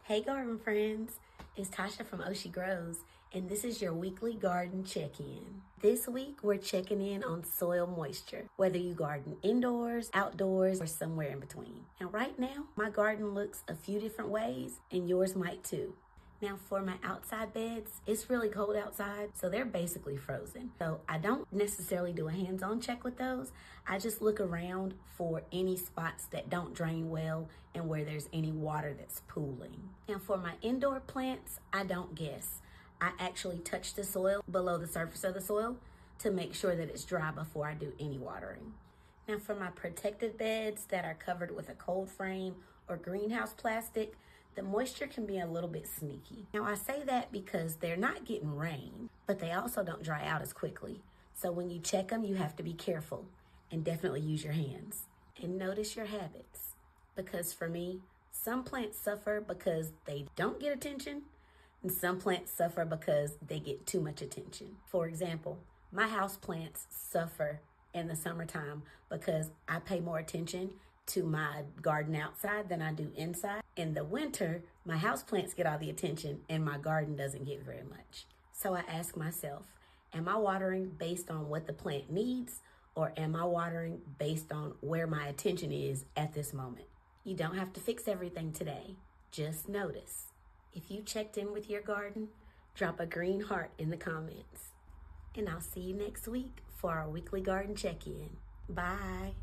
Hey garden friends, it's Tasha from Oh She Grows, and this is your weekly garden check-in. This week we're checking in on soil moisture, whether you garden indoors, outdoors, or somewhere in between. And right now, my garden looks a few different ways, and yours might too. Now for my outside beds, it's really cold outside, so they're basically frozen. So I don't necessarily do a hands-on check with those. I just look around for any spots that don't drain well and where there's any water that's pooling. Now for my indoor plants, I don't guess. I actually touch the soil below the surface of the soil to make sure that it's dry before I do any watering. Now for my protected beds that are covered with a cold frame or greenhouse plastic, the moisture can be a little bit sneaky. Now I say that because they're not getting rain, but they also don't dry out as quickly. So when you check them, you have to be careful and definitely use your hands. And notice your habits. Because for me, some plants suffer because they don't get attention, and some plants suffer because they get too much attention. For example, my house plants suffer in the summertime because I pay more attention to my garden outside than I do inside. In the winter, my houseplants get all the attention and my garden doesn't get very much. So I ask myself, am I watering based on what the plant needs, or am I watering based on where my attention is at this moment? You don't have to fix everything today. Just notice. If you checked in with your garden, drop a green heart in the comments. And I'll see you next week for our weekly garden check-in. Bye.